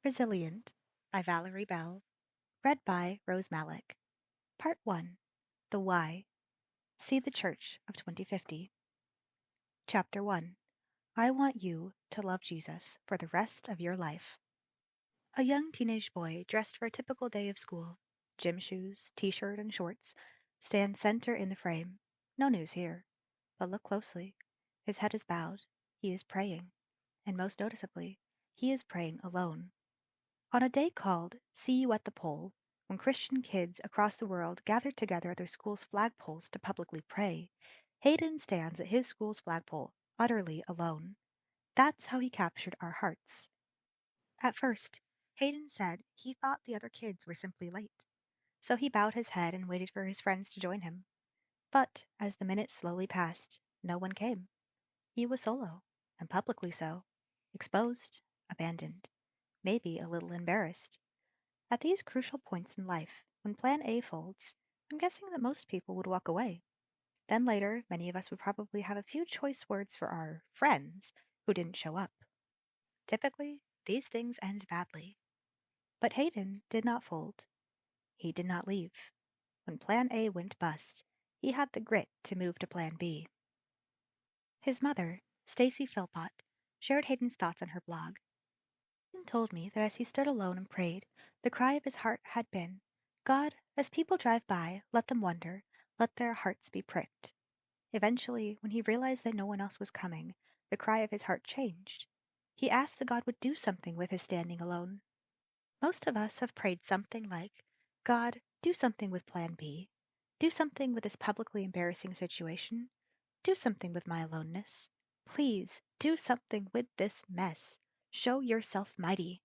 Resilient by Valerie Bell. Read by Rose Malik. Part 1. The Why. See the Church of 2050. Chapter 1. I want you to love Jesus for the rest of your life. A young teenage boy dressed for a typical day of school, gym shoes, t-shirt, and shorts, stands center in the frame. No news here. But look closely. His head is bowed. He is praying. And most noticeably, he is praying alone. On a day called See You at the Pole, when Christian kids across the world gather together at their school's flagpoles to publicly pray, Hayden stands at his school's flagpole, utterly alone. That's how he captured our hearts. At first, Hayden said he thought the other kids were simply late, so he bowed his head and waited for his friends to join him. But as the minutes slowly passed, no one came. He was solo, and publicly so, exposed, abandoned, maybe a little embarrassed. At these crucial points in life, when Plan A folds, I'm guessing that most people would walk away. Then later, many of us would probably have a few choice words for our friends who didn't show up. Typically, these things end badly. But Hayden did not fold. He did not leave. When Plan A went bust, he had the grit to move to Plan B. His mother, Stacy Philpott, shared Hayden's thoughts on her blog. Hayden told me that as he stood alone and prayed, the cry of his heart had been, God, as people drive by, let them wonder, let their hearts be pricked. Eventually, when he realized that no one else was coming, the cry of his heart changed. He asked that God would do something with his standing alone. Most of us have prayed something like, God, do something with Plan B. Do something with this publicly embarrassing situation. Do something with my aloneness. Please, do something with this mess. Show yourself mighty.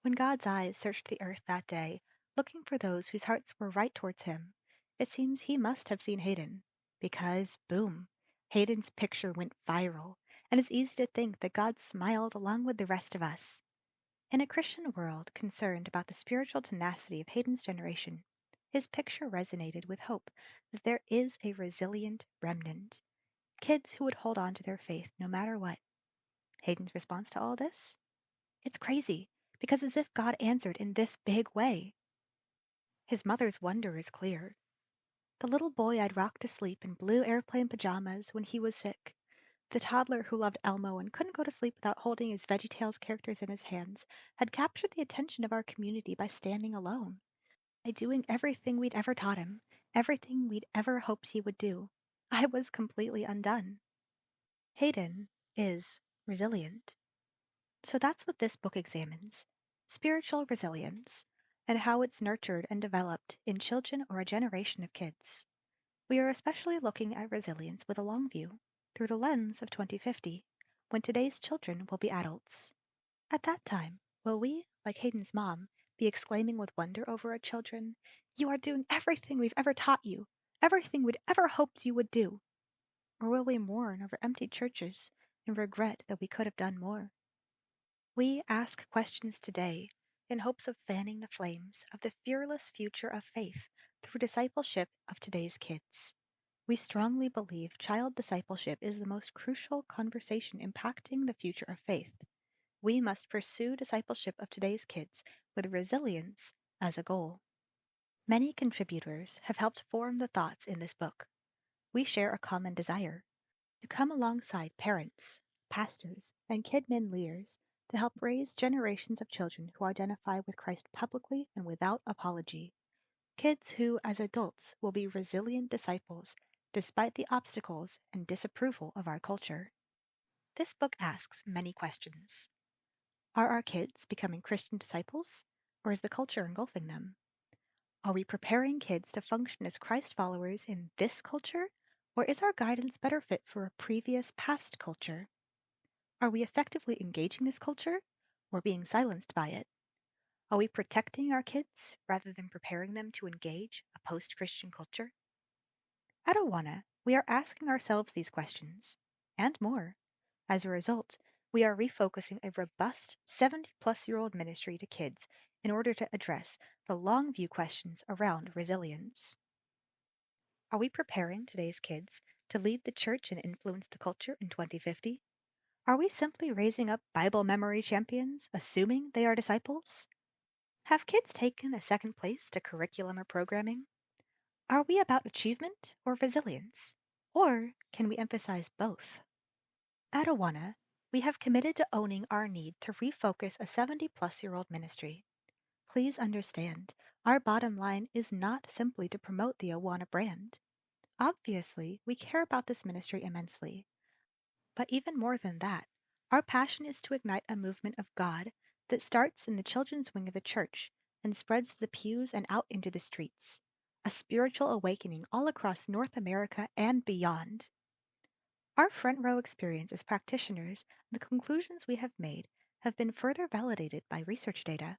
When God's eyes searched the earth that day, looking for those whose hearts were right towards him, it seems he must have seen Hayden, because, boom, Hayden's picture went viral, and it's easy to think that God smiled along with the rest of us. In a Christian world concerned about the spiritual tenacity of Hayden's generation, his picture resonated with hope that there is a resilient remnant, kids who would hold on to their faith no matter what. Hayden's response to all this? It's crazy, because as if God answered in this big way. His mother's wonder is clear. The little boy I'd rocked to sleep in blue airplane pajamas when he was sick, the toddler who loved Elmo and couldn't go to sleep without holding his VeggieTales characters in his hands, had captured the attention of our community by standing alone, by doing everything we'd ever taught him, everything we'd ever hoped he would do. I was completely undone. Hayden is resilient. So that's what this book examines, spiritual resilience, and how it's nurtured and developed in children or a generation of kids. We are especially looking at resilience with a long view, through the lens of 2050, when today's children will be adults. At that time, will we, like Hayden's mom, be exclaiming with wonder over our children, You are doing everything we've ever taught you, everything we'd ever hoped you would do? Or will we mourn over empty churches and regret that we could have done more? We ask questions today in hopes of fanning the flames of the fearless future of faith through discipleship of today's kids. We strongly believe child discipleship is the most crucial conversation impacting the future of faith. We must pursue discipleship of today's kids with resilience as a goal. Many contributors have helped form the thoughts in this book. We share a common desire to come alongside parents, pastors, and KidMin leaders to help raise generations of children who identify with Christ publicly and without apology. Kids who, as adults, will be resilient disciples despite the obstacles and disapproval of our culture. This book asks many questions. Are our kids becoming Christian disciples, or is the culture engulfing them? Are we preparing kids to function as Christ followers in this culture, or is our guidance better fit for a previous past culture? Are we effectively engaging this culture, or being silenced by it? Are we protecting our kids rather than preparing them to engage a post-Christian culture? At Awana, we are asking ourselves these questions, and more. As a result, we are refocusing a robust 70-plus-year-old ministry to kids in order to address the long view questions around resilience. Are we preparing today's kids to lead the church and influence the culture in 2050? Are we simply raising up Bible memory champions, assuming they are disciples? Have kids taken a second place to curriculum or programming? Are we about achievement or resilience? Or can we emphasize both? At Awana, we have committed to owning our need to refocus a 70-plus-year-old ministry. Please understand, our bottom line is not simply to promote the Awana brand. Obviously, we care about this ministry immensely. But even more than that, our passion is to ignite a movement of God that starts in the children's wing of the church and spreads to the pews and out into the streets. A spiritual awakening all across North America and beyond. Our front row experience as practitioners, the conclusions we have made, have been further validated by research data.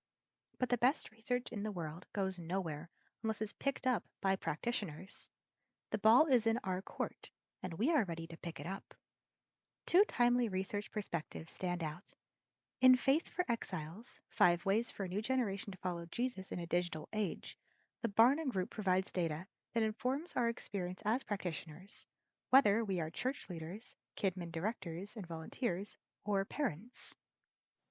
But the best research in the world goes nowhere unless it's picked up by practitioners. The ball is in our court, and we are ready to pick it up. Two timely research perspectives stand out. In Faith for Exiles, 5 Ways for a New Generation to Follow Jesus in a Digital Age, the Barna Group provides data that informs our experience as practitioners, whether we are church leaders, KidMin directors and volunteers, or parents.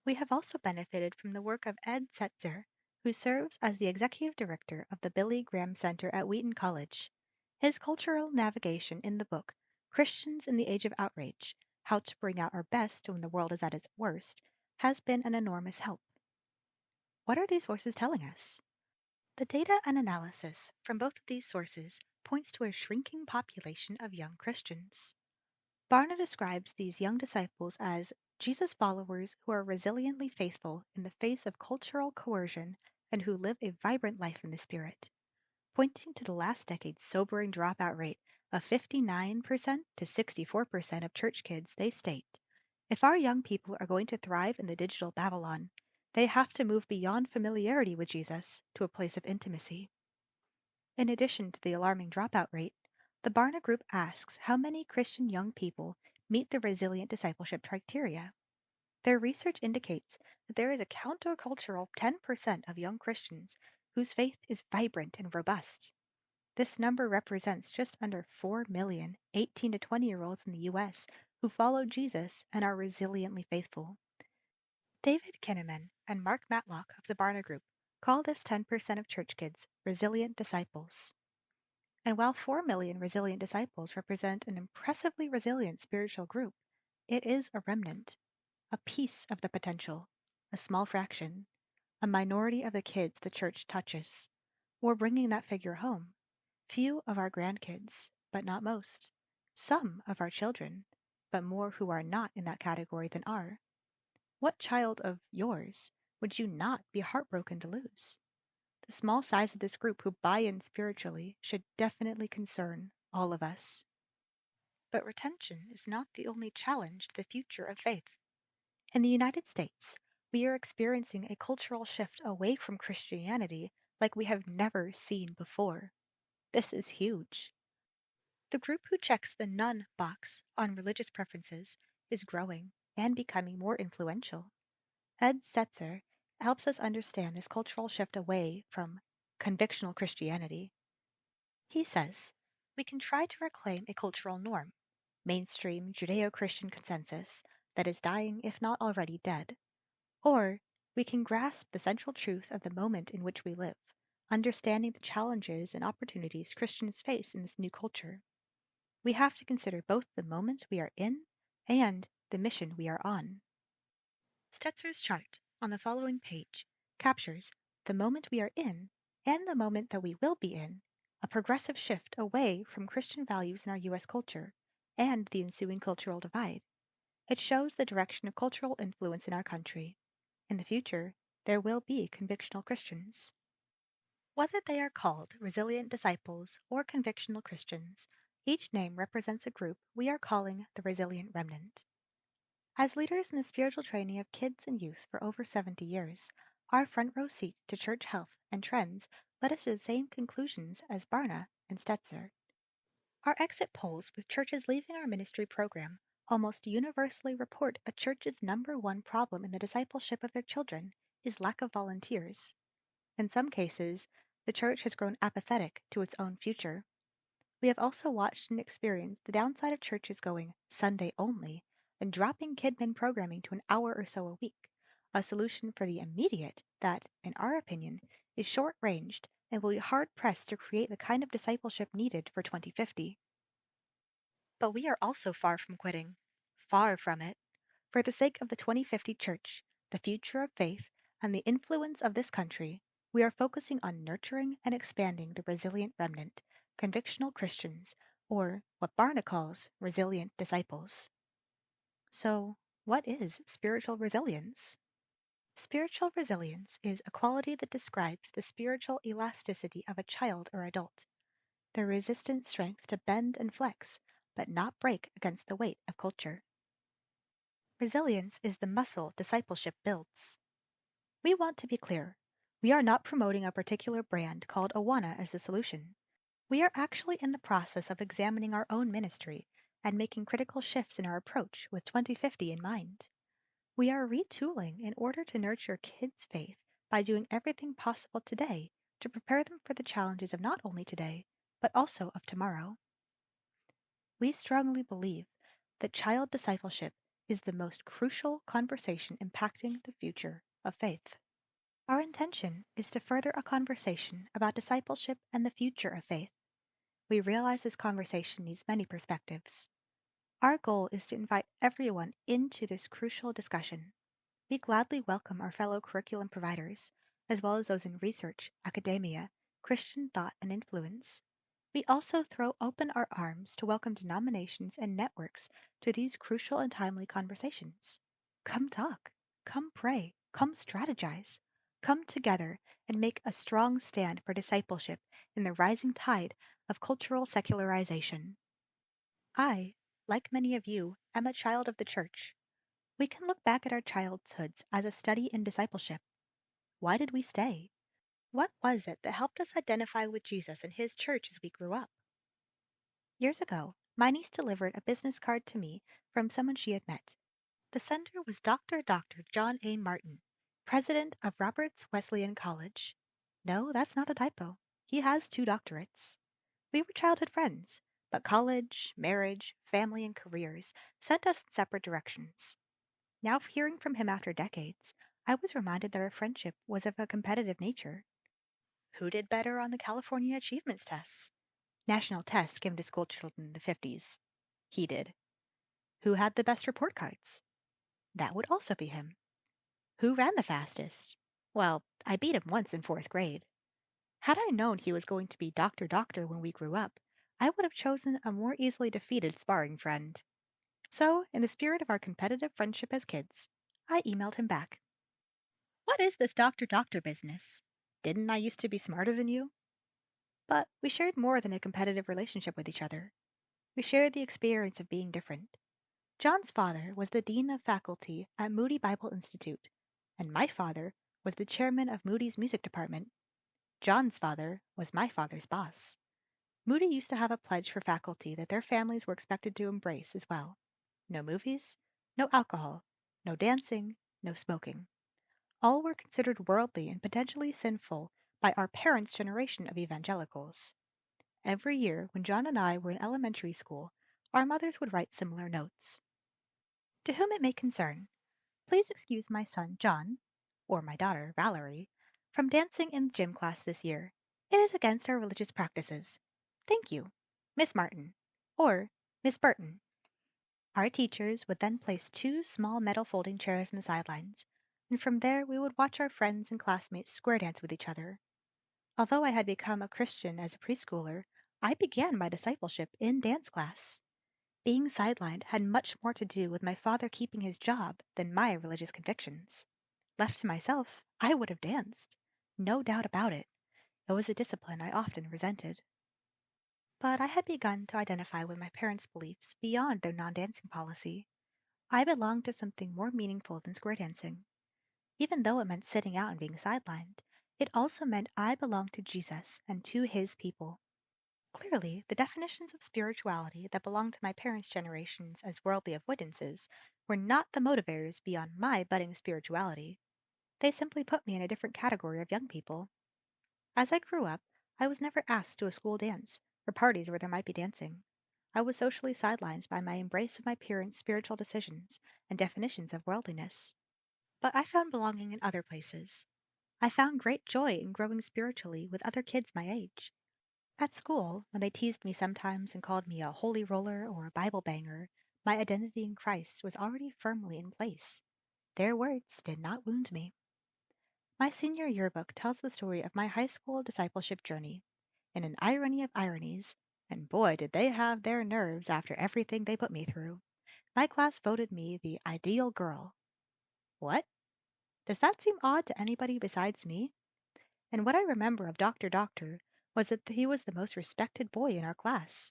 We have also benefited from the work of Ed Setzer, who serves as the executive director of the Billy Graham Center at Wheaton College. His cultural navigation in the book, Christians in the Age of Outrage: How to Bring Out Our Best When the World is at its Worst, has been an enormous help. What are these voices telling us? The data and analysis from both of these sources points to a shrinking population of young Christians. Barna describes these young disciples as Jesus followers who are resiliently faithful in the face of cultural coercion and who live a vibrant life in the Spirit. Pointing to the last decade's sobering dropout rate of 59% to 64% of church kids, they state, if our young people are going to thrive in the digital Babylon, they have to move beyond familiarity with Jesus to a place of intimacy. In addition to the alarming dropout rate, the Barna Group asks how many Christian young people meet the resilient discipleship criteria. Their research indicates that there is a countercultural 10% of young Christians whose faith is vibrant and robust. This number represents just under 4 million 18 to 20-year-olds in the U.S. who follow Jesus and are resiliently faithful. David Kinnaman and Mark Matlock of the Barna Group call this 10% of church kids resilient disciples. And while 4 million resilient disciples represent an impressively resilient spiritual group, it is a remnant, a piece of the potential, a small fraction, a minority of the kids the church touches. We're bringing that figure home. Few of our grandkids, but not most. Some of our children, but more who are not in that category than are. What child of yours would you not be heartbroken to lose? The small size of this group who buy in spiritually should definitely concern all of us. But retention is not the only challenge to the future of faith. In the United States, we are experiencing a cultural shift away from Christianity like we have never seen before. This is huge. The group who checks the none box on religious preferences is growing and becoming more influential. Ed Setzer helps us understand this cultural shift away from convictional Christianity. He says, we can try to reclaim a cultural norm, mainstream Judeo-Christian consensus that is dying if not already dead. Or we can grasp the central truth of the moment in which we live, understanding the challenges and opportunities Christians face in this new culture. We have to consider both the moment we are in and the mission we are on. Stetzer's chart on the following page captures the moment we are in and the moment that we will be in, a progressive shift away from Christian values in our U.S. culture and the ensuing cultural divide. It shows the direction of cultural influence in our country. In the future, there will be convictional Christians. Whether they are called resilient disciples or convictional Christians, each name represents a group we are calling the resilient remnant. As leaders in the spiritual training of kids and youth for over 70 years, our front row seat to church health and trends led us to the same conclusions as Barna and Stetzer. Our exit polls with churches leaving our ministry program almost universally report a church's number one problem in the discipleship of their children is lack of volunteers. In some cases, the church has grown apathetic to its own future. We have also watched and experienced the downside of churches going Sunday only and dropping Kidmin programming to an hour or so a week, a solution for the immediate that, in our opinion, is short-ranged and will be hard-pressed to create the kind of discipleship needed for 2050. But we are also far from quitting. Far from it. For the sake of the 2050 church, the future of faith, and the influence of this country, we are focusing on nurturing and expanding the resilient remnant, convictional Christians, or what Barna calls resilient disciples. So, what is spiritual resilience? Spiritual resilience is a quality that describes the spiritual elasticity of a child or adult, their resistant strength to bend and flex, but not break against the weight of culture. Resilience is the muscle discipleship builds. We want to be clear. We are not promoting a particular brand called Awana as the solution. We are actually in the process of examining our own ministry and making critical shifts in our approach with 2050 in mind. We are retooling in order to nurture kids' faith by doing everything possible today to prepare them for the challenges of not only today, but also of tomorrow. We strongly believe that child discipleship is the most crucial conversation impacting the future of faith. Our intention is to further a conversation about discipleship and the future of faith. We realize this conversation needs many perspectives. Our goal is to invite everyone into this crucial discussion. We gladly welcome our fellow curriculum providers, as well as those in research, academia, Christian thought, and influence. We also throw open our arms to welcome denominations and networks to these crucial and timely conversations. Come talk, come pray, come strategize. Come together and make a strong stand for discipleship in the rising tide of cultural secularization. I, like many of you, am a child of the church. We can look back at our childhoods as a study in discipleship. Why did we stay? What was it that helped us identify with Jesus and his church as we grew up? Years ago, my niece delivered a business card to me from someone she had met. The sender was Dr. John A. Martin, president of Roberts Wesleyan College. No, that's not a typo. He has 2 doctorates. We were childhood friends, but college, marriage, family, and careers sent us in separate directions. Now, hearing from him after decades, I was reminded that our friendship was of a competitive nature. Who did better on the California Achievements Tests? National tests given to school children in the 50s. He did. Who had the best report cards? That would also be him. Who ran the fastest? Well, I beat him once in 4th grade. Had I known he was going to be Doctor when we grew up, I would have chosen a more easily defeated sparring friend. So, in the spirit of our competitive friendship as kids, I emailed him back. What is this Doctor business? Didn't I used to be smarter than you? But we shared more than a competitive relationship with each other. We shared the experience of being different. John's father was the dean of faculty at Moody Bible Institute, and my father was the chairman of Moody's music department. John's father was my father's boss. Moody used to have a pledge for faculty that their families were expected to embrace as well. No movies, no alcohol, no dancing, no smoking. All were considered worldly and potentially sinful by our parents' generation of evangelicals. Every year, when John and I were in elementary school, our mothers would write similar notes. To whom it may concern, please excuse my son John, or my daughter Valerie, from dancing in gym class this year. It is against our religious practices. Thank you, Miss Martin, or Miss Burton. Our teachers would then place 2 small metal folding chairs in the sidelines, and from there we would watch our friends and classmates square dance with each other. Although I had become a Christian as a preschooler, I began my discipleship in dance class. Being sidelined had much more to do with my father keeping his job than my religious convictions. Left to myself, I would have danced. No doubt about it. It was a discipline I often resented. But I had begun to identify with my parents' beliefs beyond their non-dancing policy. I belonged to something more meaningful than square dancing. Even though it meant sitting out and being sidelined, it also meant I belonged to Jesus and to his people. Clearly, the definitions of spirituality that belonged to my parents' generations as worldly avoidances were not the motivators beyond my budding spirituality. They simply put me in a different category of young people. As I grew up, I was never asked to a school dance or parties where there might be dancing. I was socially sidelined by my embrace of my parents' spiritual decisions and definitions of worldliness. But I found belonging in other places. I found great joy in growing spiritually with other kids my age. At school, when they teased me sometimes and called me a holy roller or a Bible banger, my identity in Christ was already firmly in place. Their words did not wound me. My senior yearbook tells the story of my high school discipleship journey. In an irony of ironies, and boy did they have their nerves after everything they put me through, my class voted me the ideal girl. What? Does that seem odd to anybody besides me? And what I remember of Dr. Doctor was that he was the most respected boy in our class.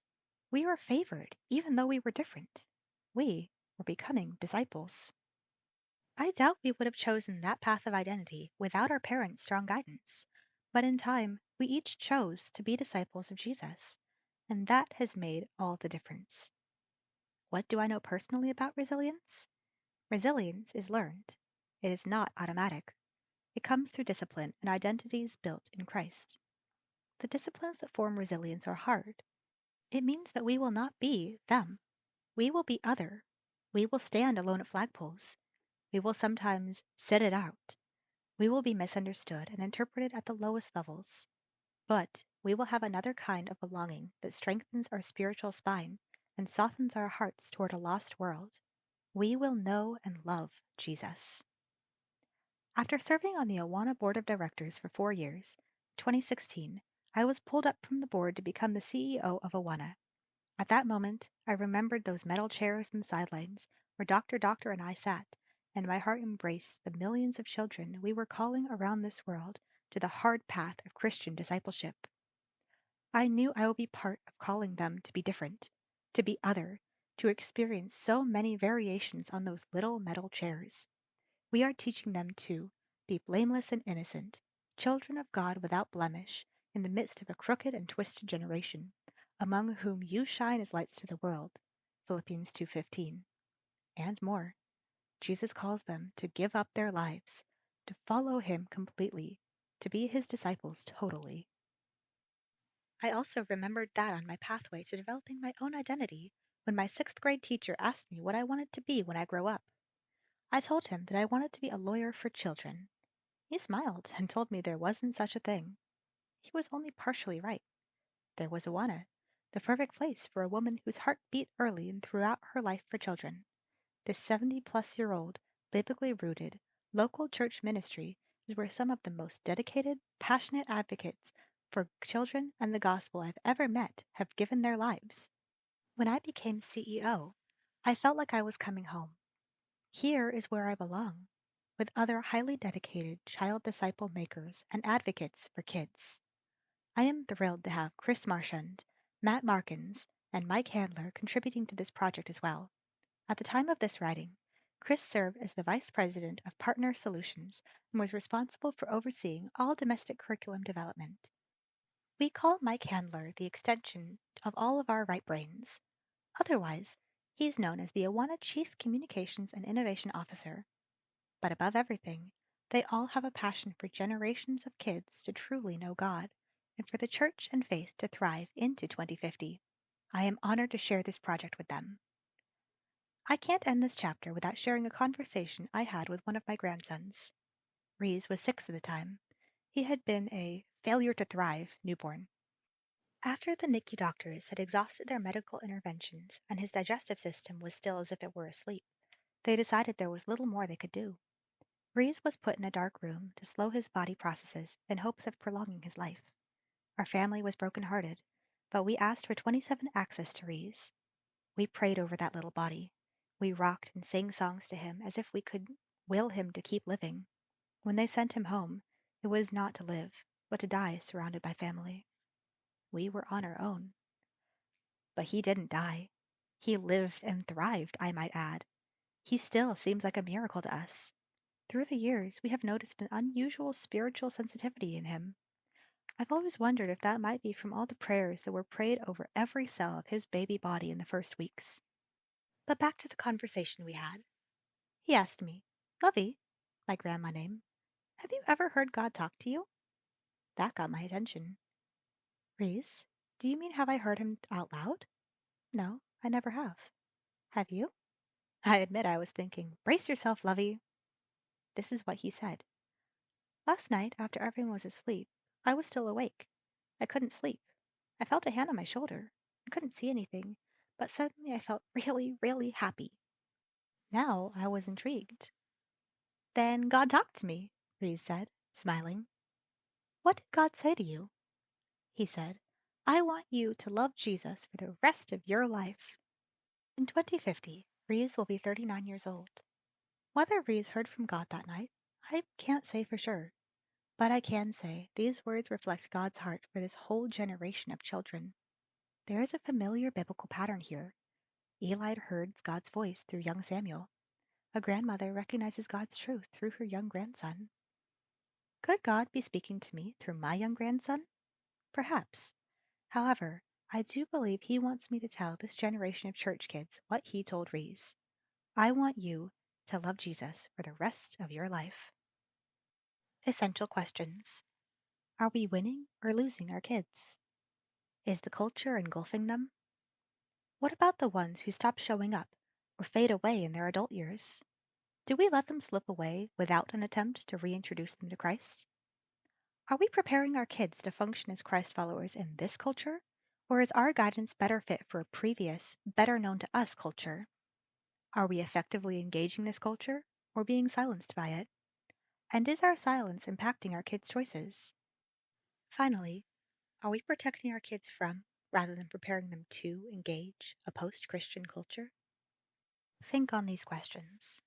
We were favored, even though we were different. We were becoming disciples. I doubt we would have chosen that path of identity without our parents' strong guidance. But in time, we each chose to be disciples of Jesus, and that has made all the difference. What do I know personally about resilience? Resilience is learned. It is not automatic. It comes through discipline and identities built in Christ. The disciplines that form resilience are hard. It means that we will not be them. We will be other. We will stand alone at flagpoles. We will sometimes sit it out. We will be misunderstood and interpreted at the lowest levels. But we will have another kind of belonging that strengthens our spiritual spine and softens our hearts toward a lost world. We will know and love Jesus. After serving on the Awana Board of Directors for 4 years, in 2016, I was pulled up from the board to become the CEO of Awana. At that moment, I remembered those metal chairs in the sidelines where Dr. Doctor and I sat, and my heart embraced the millions of children we were calling around this world to the hard path of Christian discipleship. I knew I would be part of calling them to be different, to be other, to experience so many variations on those little metal chairs. We are teaching them to be blameless and innocent, children of God without blemish, in the midst of a crooked and twisted generation, among whom you shine as lights to the world. Philippians 2:15. And more. Jesus calls them to give up their lives, to follow him completely, to be his disciples totally. I also remembered that on my pathway to developing my own identity when my sixth grade teacher asked me what I wanted to be when I grow up. I told him that I wanted to be a lawyer for children. He smiled and told me there wasn't such a thing. He was only partially right. There was Awana, the perfect place for a woman whose heart beat early and throughout her life for children. This 70-plus-year-old, biblically rooted, local church ministry is where some of the most dedicated, passionate advocates for children and the gospel I've ever met have given their lives. When I became CEO, I felt like I was coming home. Here is where I belong, with other highly dedicated child disciple makers and advocates for kids. I am thrilled to have Chris Marchand, Matt Markins, and Mike Handler contributing to this project as well. At the time of this writing, Chris served as the Vice President of Partner Solutions and was responsible for overseeing all domestic curriculum development. We call Mike Handler the extension of all of our right brains. Otherwise, he's known as the Awana Chief Communications and Innovation Officer. But above everything, they all have a passion for generations of kids to truly know God and for the church and faith to thrive into 2050. I am honored to share this project with them. I can't end this chapter without sharing a conversation I had with one of my grandsons. Reese was 6 at the time. He had been a failure to thrive newborn. After the NICU doctors had exhausted their medical interventions and his digestive system was still as if it were asleep, they decided there was little more they could do. Reese was put in a dark room to slow his body processes in hopes of prolonging his life. Our family was broken-hearted, but we asked for 27 access to Reese. We prayed over that little body. We rocked and sang songs to him as if we could will him to keep living. When they sent him home, it was not to live, but to die surrounded by family. We were on our own. But he didn't die. He lived and thrived, I might add. He still seems like a miracle to us. Through the years, we have noticed an unusual spiritual sensitivity in him. I've always wondered if that might be from all the prayers that were prayed over every cell of his baby body in the first weeks. But back to the conversation we had. He asked me, Lovey, my grandma name, have you ever heard God talk to you? That got my attention. Reese, do you mean have I heard him out loud? No, I never have. Have you? I admit I was thinking, brace yourself, lovey. This is what he said. Last night, after everyone was asleep, I was still awake. I couldn't sleep. I felt a hand on my shoulder. I couldn't see anything, but suddenly I felt really, really happy. Now I was intrigued. Then God talked to me, Reese said, smiling. What did God say to you? He said, I want you to love Jesus for the rest of your life. In 2050, Reese will be 39 years old. Whether Reese heard from God that night, I can't say for sure. But I can say these words reflect God's heart for this whole generation of children. There is a familiar biblical pattern here. Eli heard God's voice through young Samuel. A grandmother recognizes God's truth through her young grandson. Could God be speaking to me through my young grandson? Perhaps. However, I do believe he wants me to tell this generation of church kids what he told Reese. I want you to love Jesus for the rest of your life. Essential questions. Are we winning or losing our kids? Is the culture engulfing them? What about the ones who stop showing up or fade away in their adult years? Do we let them slip away without an attempt to reintroduce them to Christ? Are we preparing our kids to function as Christ followers in this culture? Or is our guidance better fit for a previous, better known to us culture? Are we effectively engaging this culture or being silenced by it? And is our silence impacting our kids' choices? Finally, are we protecting our kids from, rather than preparing them to, engage a post Christian culture? Think on these questions.